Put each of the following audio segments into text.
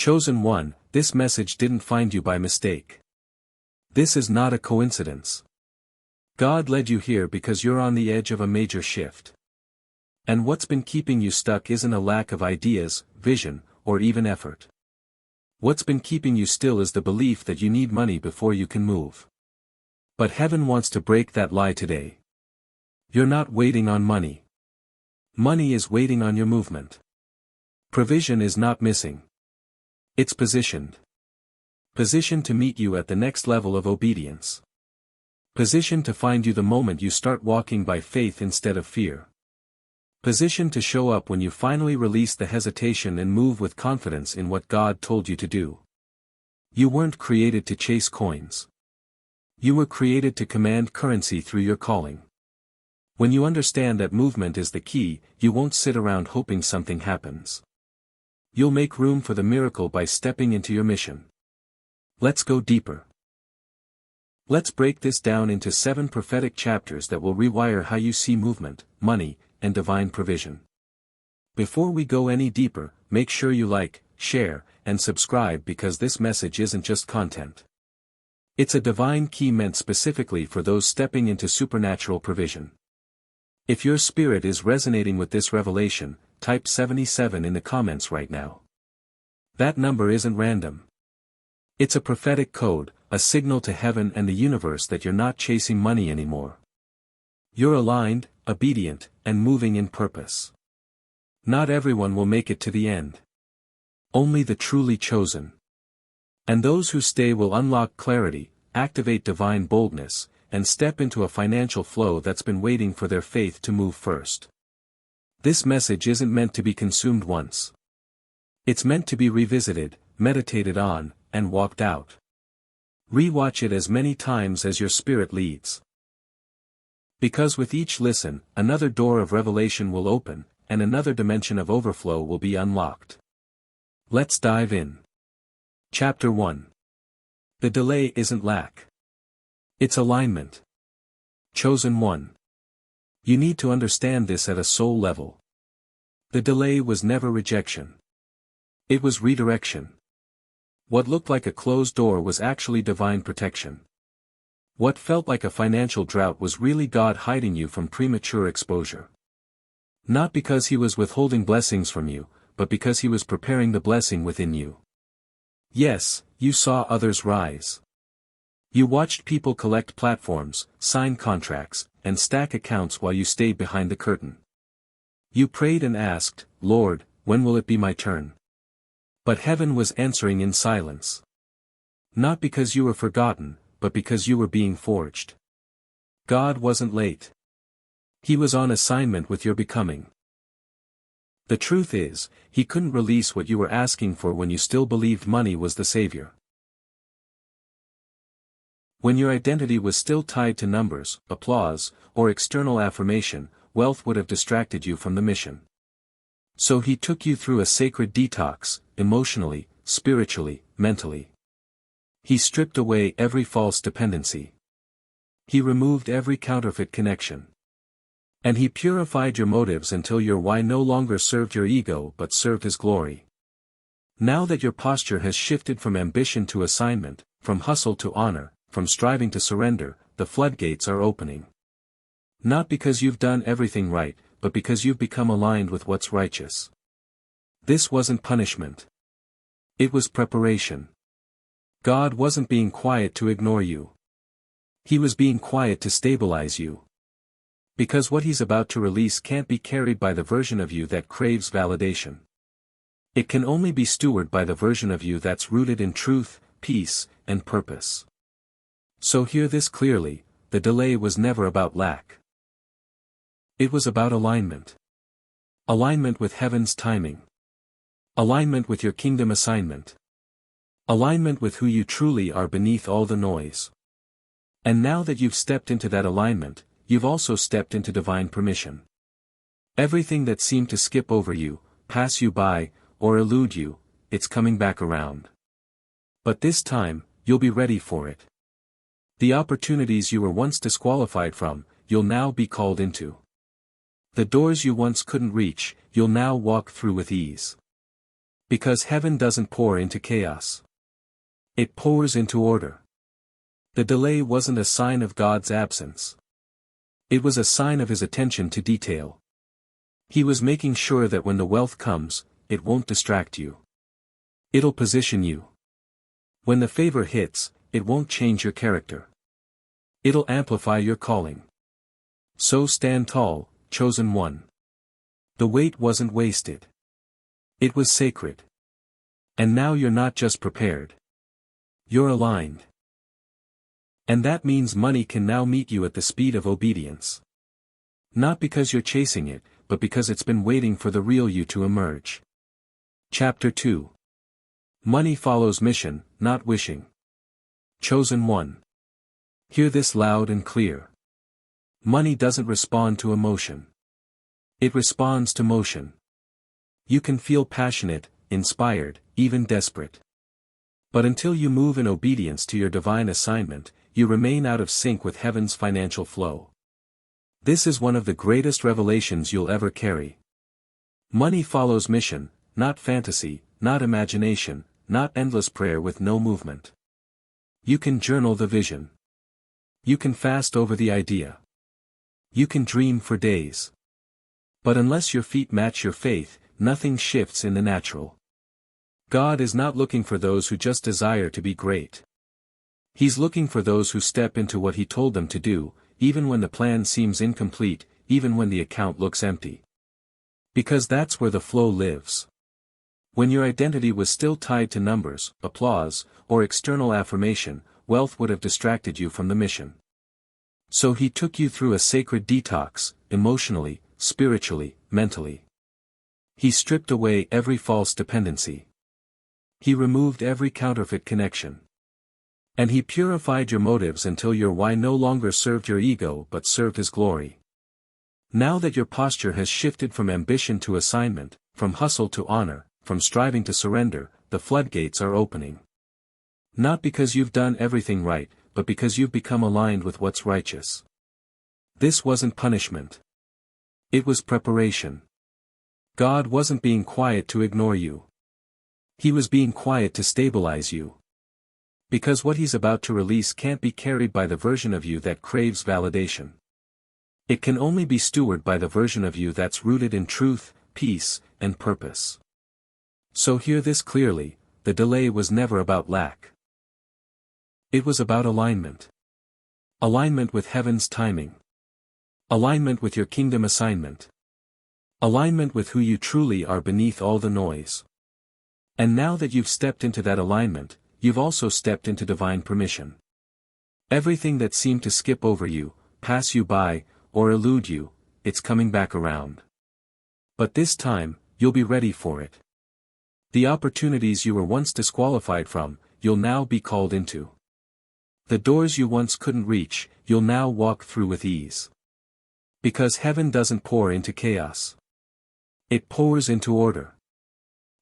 Chosen one, this message didn't find you by mistake. This is not a coincidence. God led you here because you're on the edge of a major shift. And what's been keeping you stuck isn't a lack of ideas, vision, or even effort. What's been keeping you still is the belief that you need money before you can move. But heaven wants to break that lie today. You're not waiting on money. Money is waiting on your movement. Provision is not missing. It's positioned. Positioned to meet you at the next level of obedience. Positioned to find you the moment you start walking by faith instead of fear. Positioned to show up when you finally release the hesitation and move with confidence in what God told you to do. You weren't created to chase coins. You were created to command currency through your calling. When you understand that movement is the key, you won't sit around hoping something happens. You'll make room for the miracle by stepping into your mission. Let's go deeper. Let's break this down into 7 prophetic chapters that will rewire how you see movement, money, and divine provision. Before we go any deeper, make sure you like, share, and subscribe because this message isn't just content. It's a divine key meant specifically for those stepping into supernatural provision. If your spirit is resonating with this revelation, type 77 in the comments right now. That number isn't random. It's a prophetic code, a signal to heaven and the universe that you're not chasing money anymore. You're aligned, obedient, and moving in purpose. Not everyone will make it to the end. Only the truly chosen. And those who stay will unlock clarity, activate divine boldness, and step into a financial flow that's been waiting for their faith to move first. This message isn't meant to be consumed once. It's meant to be revisited, meditated on, and walked out. Rewatch it as many times as your spirit leads. Because with each listen, another door of revelation will open, and another dimension of overflow will be unlocked. Let's dive in. Chapter 1. The delay isn't lack. It's alignment. Chosen one. You need to understand this at a soul level. The delay was never rejection. It was redirection. What looked like a closed door was actually divine protection. What felt like a financial drought was really God hiding you from premature exposure. Not because He was withholding blessings from you, but because He was preparing the blessing within you. Yes, you saw others rise. You watched people collect platforms, sign contracts, and stack accounts while you stayed behind the curtain. You prayed and asked, Lord, when will it be my turn? But heaven was answering in silence. Not because you were forgotten, but because you were being forged. God wasn't late. He was on assignment with your becoming. The truth is, He couldn't release what you were asking for when you still believed money was the savior. When your identity was still tied to numbers, applause, or external affirmation, wealth would have distracted you from the mission. So He took you through a sacred detox, emotionally, spiritually, mentally. He stripped away every false dependency. He removed every counterfeit connection. And He purified your motives until your why no longer served your ego but served His glory. Now that your posture has shifted from ambition to assignment, from hustle to honor, from striving to surrender, the floodgates are opening. Not because you've done everything right, but because you've become aligned with what's righteous. This wasn't punishment. It was preparation. God wasn't being quiet to ignore you. He was being quiet to stabilize you. Because what He's about to release can't be carried by the version of you that craves validation. It can only be stewarded by the version of you that's rooted in truth, peace, and purpose. So hear this clearly, the delay was never about lack. It was about alignment. Alignment with heaven's timing. Alignment with your kingdom assignment. Alignment with who you truly are beneath all the noise. And now that you've stepped into that alignment, you've also stepped into divine permission. Everything that seemed to skip over you, pass you by, or elude you, it's coming back around. But this time, you'll be ready for it. The opportunities you were once disqualified from, you'll now be called into. The doors you once couldn't reach, you'll now walk through with ease. Because heaven doesn't pour into chaos. It pours into order. The delay wasn't a sign of God's absence. It was a sign of his attention to detail. He was making sure that when the wealth comes, it won't distract you. It'll position you. When the favor hits, it won't change your character. It'll amplify your calling. So stand tall, chosen one. The wait wasn't wasted. It was sacred. And now you're not just prepared. You're aligned. And that means money can now meet you at the speed of obedience. Not because you're chasing it, but because it's been waiting for the real you to emerge. Chapter 2. Money follows mission, not wishing. Chosen one. Hear this loud and clear. Money doesn't respond to emotion. It responds to motion. You can feel passionate, inspired, even desperate. But until you move in obedience to your divine assignment, you remain out of sync with heaven's financial flow. This is one of the greatest revelations you'll ever carry. Money follows mission, not fantasy, not imagination, not endless prayer with no movement. You can journal the vision. You can fast over the idea. You can dream for days. But unless your feet match your faith, nothing shifts in the natural. God is not looking for those who just desire to be great. He's looking for those who step into what he told them to do, even when the plan seems incomplete, even when the account looks empty. Because that's where the flow lives. When your identity was still tied to numbers, applause, or external affirmation, wealth would have distracted you from the mission. So he took you through a sacred detox, emotionally, spiritually, mentally. He stripped away every false dependency. He removed every counterfeit connection. And he purified your motives until your why no longer served your ego but served his glory. Now that your posture has shifted from ambition to assignment, from hustle to honor, from striving to surrender, the floodgates are opening. Not because you've done everything right, but because you've become aligned with what's righteous. This wasn't punishment. It was preparation. God wasn't being quiet to ignore you. He was being quiet to stabilize you. Because what he's about to release can't be carried by the version of you that craves validation. It can only be stewarded by the version of you that's rooted in truth, peace, and purpose. So hear this clearly, the delay was never about lack. It was about alignment. Alignment with heaven's timing. Alignment with your kingdom assignment. Alignment with who you truly are beneath all the noise. And now that you've stepped into that alignment, you've also stepped into divine permission. Everything that seemed to skip over you, pass you by, or elude you, it's coming back around. But this time, you'll be ready for it. The opportunities you were once disqualified from, you'll now be called into. The doors you once couldn't reach, you'll now walk through with ease. Because heaven doesn't pour into chaos. It pours into order.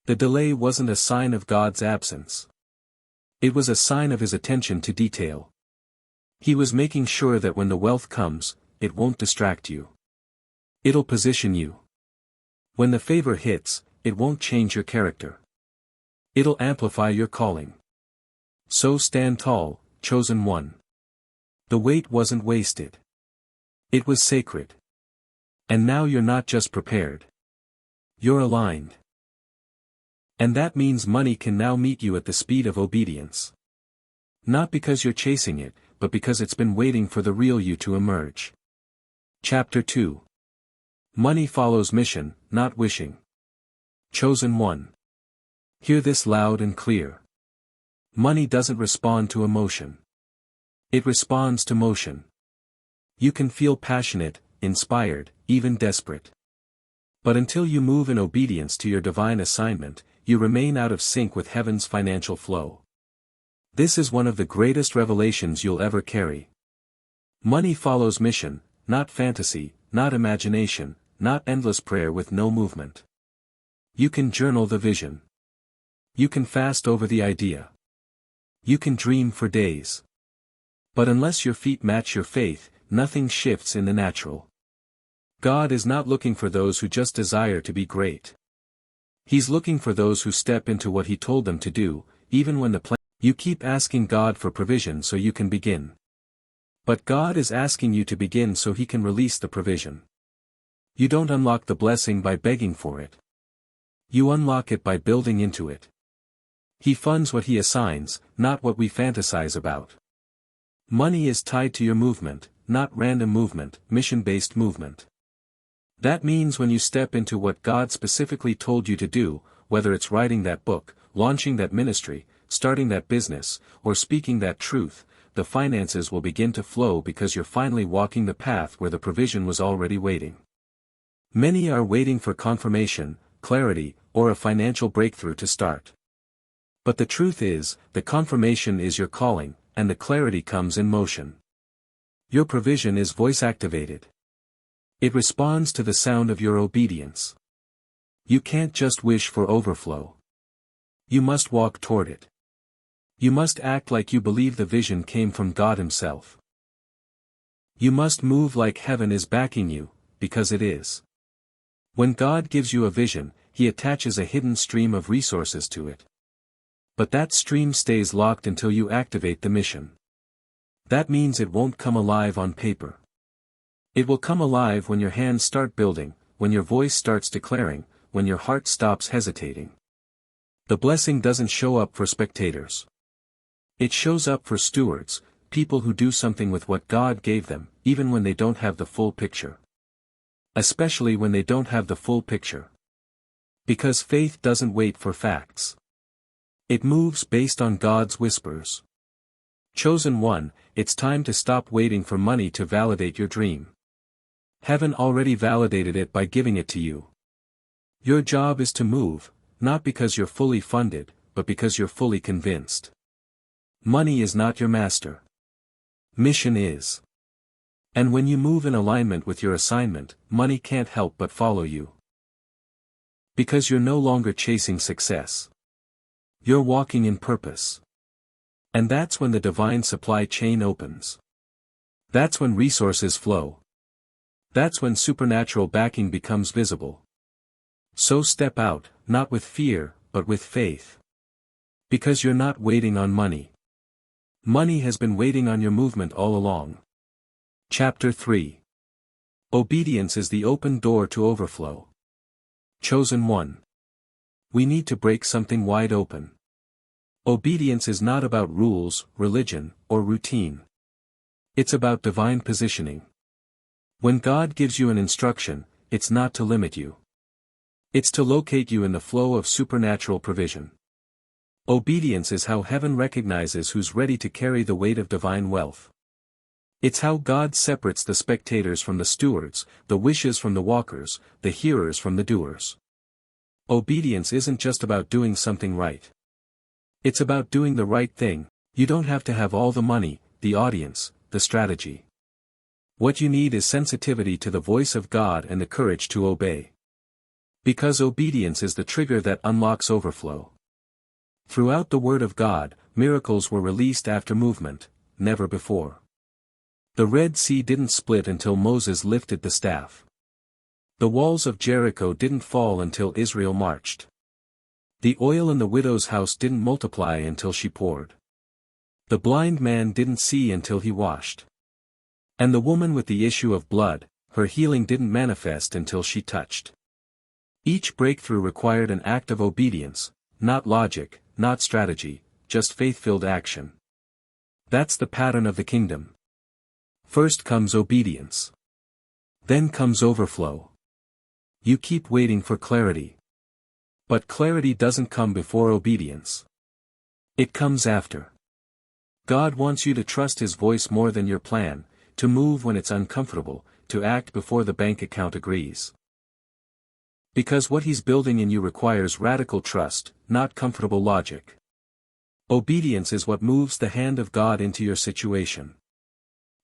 The delay wasn't a sign of God's absence. It was a sign of his attention to detail. He was making sure that when the wealth comes, it won't distract you. It'll position you. When the favor hits, it won't change your character. It'll amplify your calling. So stand tall, chosen one. The wait wasn't wasted. It was sacred. And now you're not just prepared. You're aligned. And that means money can now meet you at the speed of obedience. Not because you're chasing it, but because it's been waiting for the real you to emerge. Chapter 2. Money follows mission, not wishing. Chosen one. Hear this loud and clear. Money doesn't respond to emotion. It responds to motion. You can feel passionate, inspired, even desperate. But until you move in obedience to your divine assignment, you remain out of sync with heaven's financial flow. This is one of the greatest revelations you'll ever carry. Money follows mission, not fantasy, not imagination, not endless prayer with no movement. You can journal the vision. You can fast over the idea. You can dream for days. But unless your feet match your faith, nothing shifts in the natural. God is not looking for those who just desire to be great. He's looking for those who step into what he told them to do, even when the plan. You keep asking God for provision so you can begin. But God is asking you to begin so he can release the provision. You don't unlock the blessing by begging for it. You unlock it by building into it. He funds what he assigns, not what we fantasize about. Money is tied to your movement, not random movement, mission-based movement. That means when you step into what God specifically told you to do, whether it's writing that book, launching that ministry, starting that business, or speaking that truth, the finances will begin to flow because you're finally walking the path where the provision was already waiting. Many are waiting for confirmation, clarity, or a financial breakthrough to start. But the truth is, the confirmation is your calling, and the clarity comes in motion. Your provision is voice-activated. It responds to the sound of your obedience. You can't just wish for overflow. You must walk toward it. You must act like you believe the vision came from God Himself. You must move like heaven is backing you, because it is. When God gives you a vision, He attaches a hidden stream of resources to it. But that stream stays locked until you activate the mission. That means it won't come alive on paper. It will come alive when your hands start building, when your voice starts declaring, when your heart stops hesitating. The blessing doesn't show up for spectators. It shows up for stewards, people who do something with what God gave them, even when they don't have the full picture. Especially when they don't have the full picture. Because faith doesn't wait for facts. It moves based on God's whispers. Chosen one, it's time to stop waiting for money to validate your dream. Heaven already validated it by giving it to you. Your job is to move, not because you're fully funded, but because you're fully convinced. Money is not your master. Mission is. And when you move in alignment with your assignment, money can't help but follow you. Because you're no longer chasing success. You're walking in purpose. And that's when the divine supply chain opens. That's when resources flow. That's when supernatural backing becomes visible. So step out, not with fear, but with faith. Because you're not waiting on money. Money has been waiting on your movement all along. Chapter 3. Obedience is the open door to overflow. Chosen one. We need to break something wide open. Obedience is not about rules, religion, or routine. It's about divine positioning. When God gives you an instruction, it's not to limit you. It's to locate you in the flow of supernatural provision. Obedience is how heaven recognizes who's ready to carry the weight of divine wealth. It's how God separates the spectators from the stewards, the wishes from the walkers, the hearers from the doers. Obedience isn't just about doing something right. It's about doing the right thing. You don't have to have all the money, the audience, the strategy. What you need is sensitivity to the voice of God and the courage to obey. Because obedience is the trigger that unlocks overflow. Throughout the Word of God, miracles were released after movement, never before. The Red Sea didn't split until Moses lifted the staff. The walls of Jericho didn't fall until Israel marched. The oil in the widow's house didn't multiply until she poured. The blind man didn't see until he washed. And the woman with the issue of blood, her healing didn't manifest until she touched. Each breakthrough required an act of obedience, not logic, not strategy, just faith-filled action. That's the pattern of the kingdom. First comes obedience. Then comes overflow. You keep waiting for clarity. But clarity doesn't come before obedience. It comes after. God wants you to trust His voice more than your plan, to move when it's uncomfortable, to act before the bank account agrees. Because what He's building in you requires radical trust, not comfortable logic. Obedience is what moves the hand of God into your situation.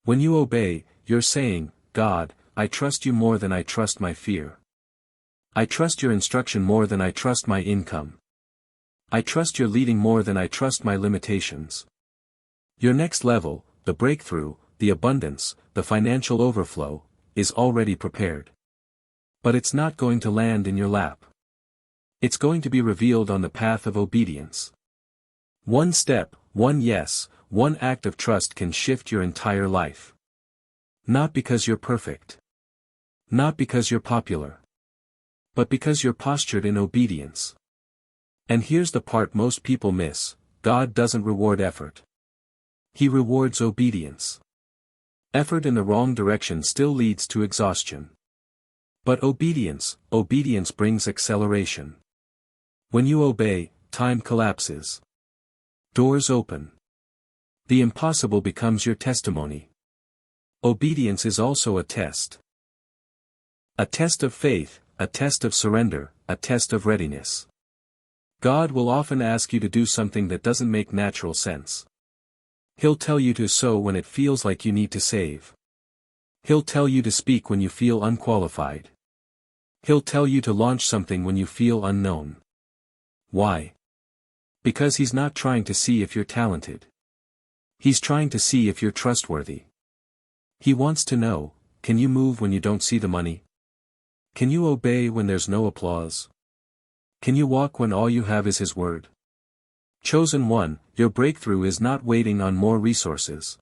When you obey, you're saying, God, I trust you more than I trust my fear. I trust your instruction more than I trust my income. I trust your leading more than I trust my limitations. Your next level, the breakthrough, the abundance, the financial overflow, is already prepared. But it's not going to land in your lap. It's going to be revealed on the path of obedience. One step, one yes, one act of trust can shift your entire life. Not because you're perfect. Not because you're popular. But because you're postured in obedience. And here's the part most people miss: God doesn't reward effort. He rewards obedience. Effort in the wrong direction still leads to exhaustion. But obedience brings acceleration. When you obey, time collapses. Doors open. The impossible becomes your testimony. Obedience is also a test. A test of faith, a test of surrender, a test of readiness. God will often ask you to do something that doesn't make natural sense. He'll tell you to sow when it feels like you need to save. He'll tell you to speak when you feel unqualified. He'll tell you to launch something when you feel unknown. Why? Because he's not trying to see if you're talented. He's trying to see if you're trustworthy. He wants to know, can you move when you don't see the money? Can you obey when there's no applause? Can you walk when all you have is his word? Chosen one, your breakthrough is not waiting on more resources.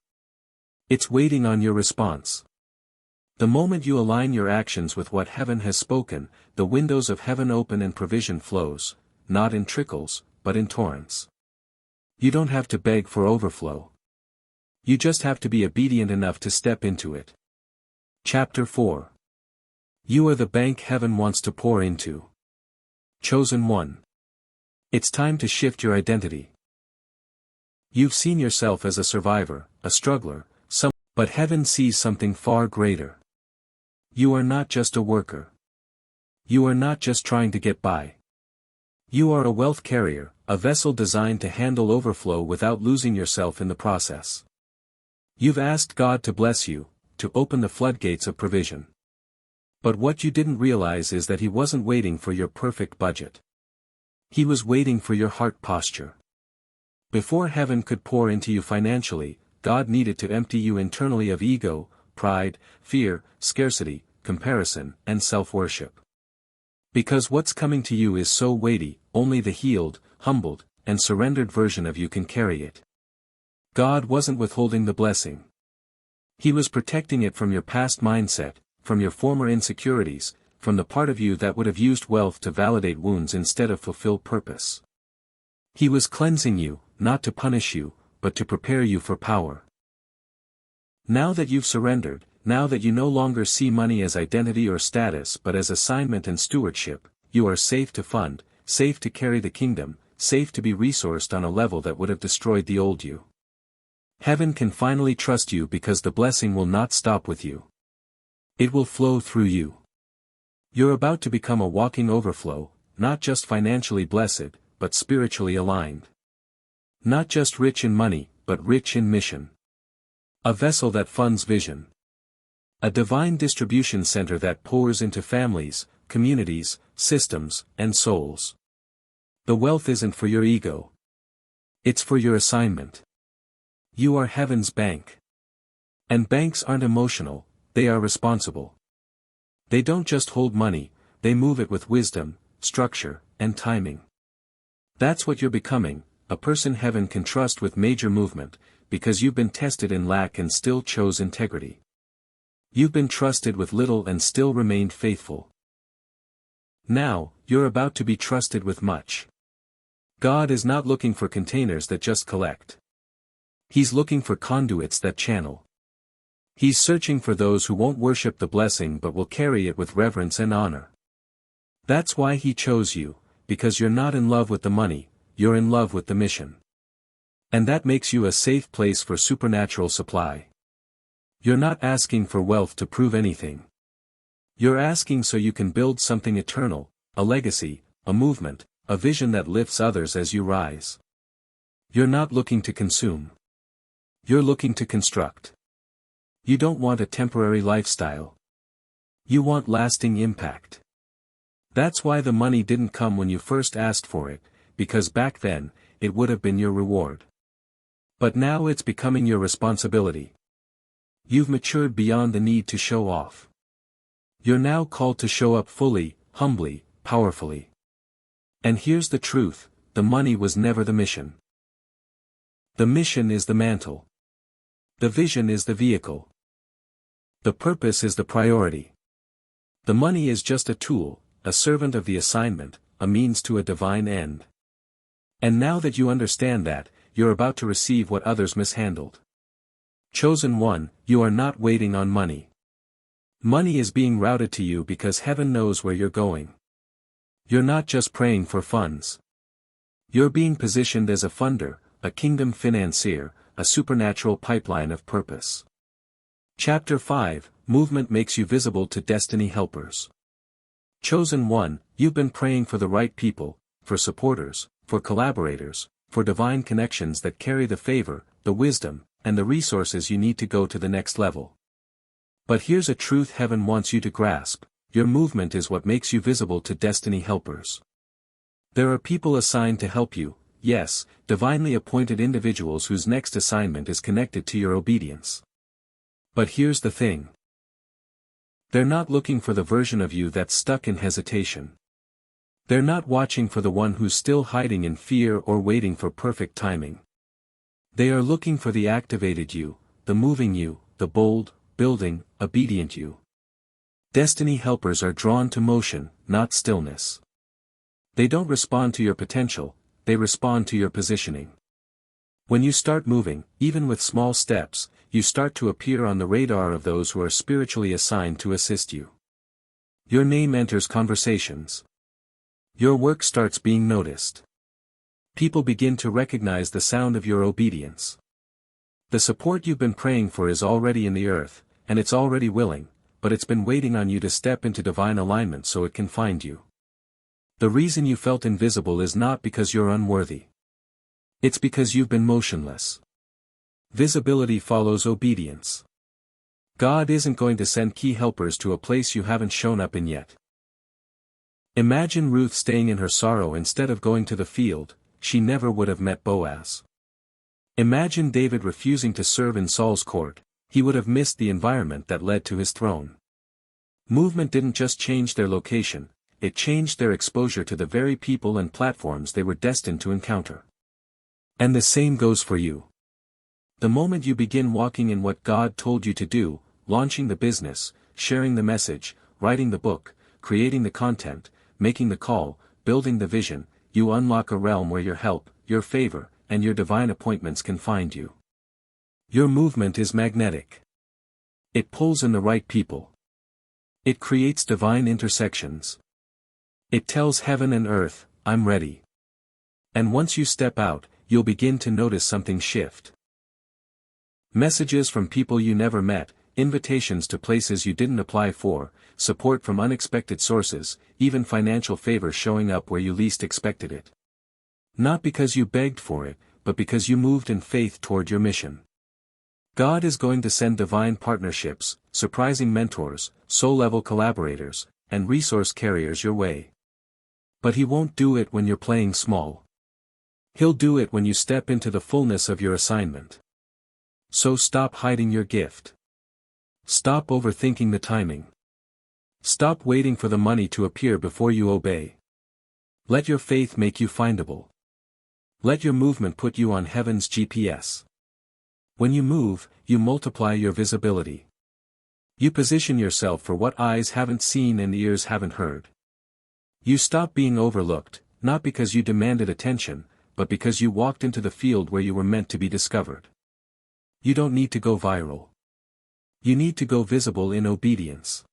It's waiting on your response. The moment you align your actions with what heaven has spoken, the windows of heaven open and provision flows, not in trickles, but in torrents. You don't have to beg for overflow. You just have to be obedient enough to step into it. Chapter 4. You are the bank heaven wants to pour into. Chosen one. It's time to shift your identity. You've seen yourself as a survivor, a struggler, but heaven sees something far greater. You are not just a worker. You are not just trying to get by. You are a wealth carrier, a vessel designed to handle overflow without losing yourself in the process. You've asked God to bless you, to open the floodgates of provision. But what you didn't realize is that he wasn't waiting for your perfect budget. He was waiting for your heart posture. Before heaven could pour into you financially, God needed to empty you internally of ego, pride, fear, scarcity, comparison, and self-worship. Because what's coming to you is so weighty, only the healed, humbled, and surrendered version of you can carry it. God wasn't withholding the blessing. He was protecting it from your past mindset, from your former insecurities, from the part of you that would have used wealth to validate wounds instead of fulfill purpose. He was cleansing you, not to punish you, but to prepare you for power. Now that you've surrendered, now that you no longer see money as identity or status but as assignment and stewardship, you are safe to fund, safe to carry the kingdom, safe to be resourced on a level that would have destroyed the old you. Heaven can finally trust you because the blessing will not stop with you. It will flow through you. You're about to become a walking overflow, not just financially blessed, but spiritually aligned. Not just rich in money, but rich in mission. A vessel that funds vision. A divine distribution center that pours into families, communities, systems, and souls. The wealth isn't for your ego. It's for your assignment. You are heaven's bank. And banks aren't emotional, they are responsible. They don't just hold money, they move it with wisdom, structure, and timing. That's what you're becoming, a person heaven can trust with major movement, because you've been tested in lack and still chose integrity. You've been trusted with little and still remained faithful. Now, you're about to be trusted with much. God is not looking for containers that just collect. He's looking for conduits that channel. He's searching for those who won't worship the blessing but will carry it with reverence and honor. That's why he chose you, because you're not in love with the money, you're in love with the mission. And that makes you a safe place for supernatural supply. You're not asking for wealth to prove anything. You're asking so you can build something eternal, a legacy, a movement, a vision that lifts others as you rise. You're not looking to consume. You're looking to construct. You don't want a temporary lifestyle. You want lasting impact. That's why the money didn't come when you first asked for it, because back then, it would have been your reward. But now it's becoming your responsibility. You've matured beyond the need to show off. You're now called to show up fully, humbly, powerfully. And here's the truth, the money was never the mission. The mission is the mantle. The vision is the vehicle. The purpose is the priority. The money is just a tool, a servant of the assignment, a means to a divine end. And now that you understand that, you're about to receive what others mishandled. Chosen one, you are not waiting on money. Money is being routed to you because heaven knows where you're going. You're not just praying for funds. You're being positioned as a funder, a kingdom financier, a supernatural pipeline of purpose. Chapter 5, Movement makes you visible to destiny helpers. Chosen one, you've been praying for the right people, for supporters, for collaborators, for divine connections that carry the favor, the wisdom, and the resources you need to go to the next level. But here's a truth heaven wants you to grasp, your movement is what makes you visible to destiny helpers. There are people assigned to help you, yes, divinely appointed individuals whose next assignment is connected to your obedience. But here's the thing. They're not looking for the version of you that's stuck in hesitation. They're not watching for the one who's still hiding in fear or waiting for perfect timing. They are looking for the activated you, the moving you, the bold, building, obedient you. Destiny helpers are drawn to motion, not stillness. They don't respond to your potential, they respond to your positioning. When you start moving, even with small steps, you start to appear on the radar of those who are spiritually assigned to assist you. Your name enters conversations. Your work starts being noticed. People begin to recognize the sound of your obedience. The support you've been praying for is already in the earth, and it's already willing, but it's been waiting on you to step into divine alignment so it can find you. The reason you felt invisible is not because you're unworthy. It's because you've been motionless. Visibility follows obedience. God isn't going to send key helpers to a place you haven't shown up in yet. Imagine Ruth staying in her sorrow instead of going to the field, she never would have met Boaz. Imagine David refusing to serve in Saul's court, he would have missed the environment that led to his throne. Movement didn't just change their location, it changed their exposure to the very people and platforms they were destined to encounter. And the same goes for you. The moment you begin walking in what God told you to do, launching the business, sharing the message, writing the book, creating the content, making the call, building the vision, you unlock a realm where your help, your favor, and your divine appointments can find you. Your movement is magnetic. It pulls in the right people. It creates divine intersections. It tells heaven and earth, I'm ready. And once you step out, you'll begin to notice something shift. Messages from people you never met, invitations to places you didn't apply for, support from unexpected sources, even financial favor showing up where you least expected it. Not because you begged for it, but because you moved in faith toward your mission. God is going to send divine partnerships, surprising mentors, soul-level collaborators, and resource carriers your way. But He won't do it when you're playing small. He'll do it when you step into the fullness of your assignment. So stop hiding your gift. Stop overthinking the timing. Stop waiting for the money to appear before you obey. Let your faith make you findable. Let your movement put you on heaven's GPS. When you move, you multiply your visibility. You position yourself for what eyes haven't seen and ears haven't heard. You stop being overlooked, not because you demanded attention, but because you walked into the field where you were meant to be discovered. You don't need to go viral. You need to go visible in obedience.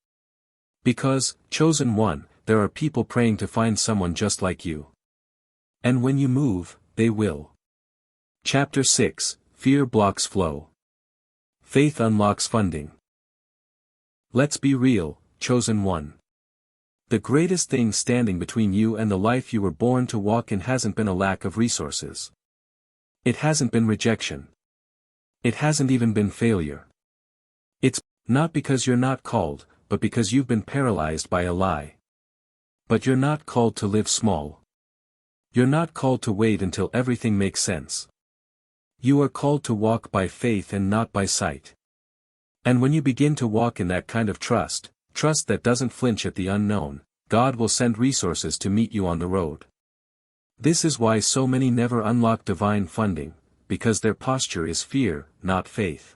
Because, chosen one, there are people praying to find someone just like you. And when you move, they will. Chapter 6, Fear blocks flow. Faith unlocks funding. Let's be real, chosen one. The greatest thing standing between you and the life you were born to walk in hasn't been a lack of resources. It hasn't been rejection. It hasn't even been failure. It's not because you're not called, but because you've been paralyzed by a lie. But you're not called to live small. You're not called to wait until everything makes sense. You are called to walk by faith and not by sight. And when you begin to walk in that kind of trust that doesn't flinch at the unknown, God will send resources to meet you on the road. This is why so many never unlock divine funding, because their posture is fear, not faith.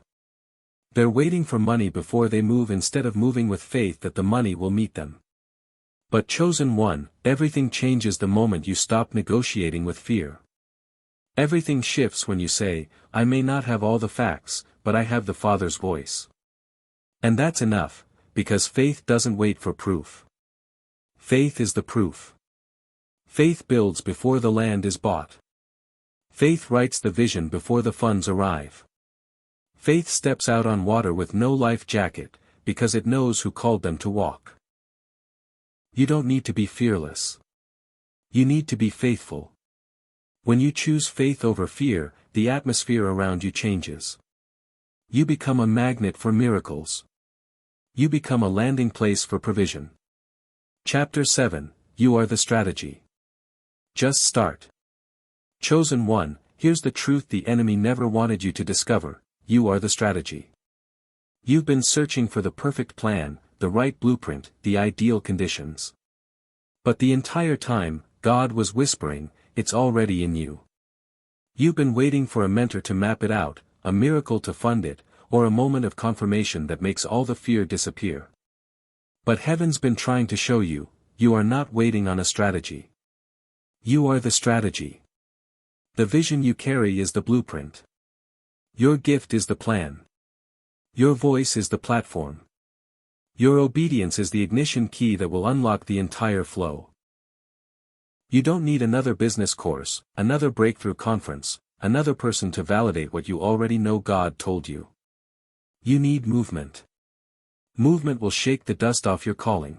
They're waiting for money before they move instead of moving with faith that the money will meet them. But chosen one, everything changes the moment you stop negotiating with fear. Everything shifts when you say, I may not have all the facts, but I have the Father's voice. And that's enough, because faith doesn't wait for proof. Faith is the proof. Faith builds before the land is bought. Faith writes the vision before the funds arrive. Faith steps out on water with no life jacket, because it knows who called them to walk. You don't need to be fearless. You need to be faithful. When you choose faith over fear, the atmosphere around you changes. You become a magnet for miracles. You become a landing place for provision. Chapter 7, You Are the Strategy. Just start. Chosen one, here's the truth the enemy never wanted you to discover: you are the strategy. You've been searching for the perfect plan, the right blueprint, the ideal conditions. But the entire time, God was whispering, it's already in you. You've been waiting for a mentor to map it out, a miracle to fund it, or a moment of confirmation that makes all the fear disappear. But heaven's been trying to show you, you are not waiting on a strategy. You are the strategy. The vision you carry is the blueprint. Your gift is the plan. Your voice is the platform. Your obedience is the ignition key that will unlock the entire flow. You don't need another business course, another breakthrough conference, another person to validate what you already know God told you. You need movement. Movement will shake the dust off your calling.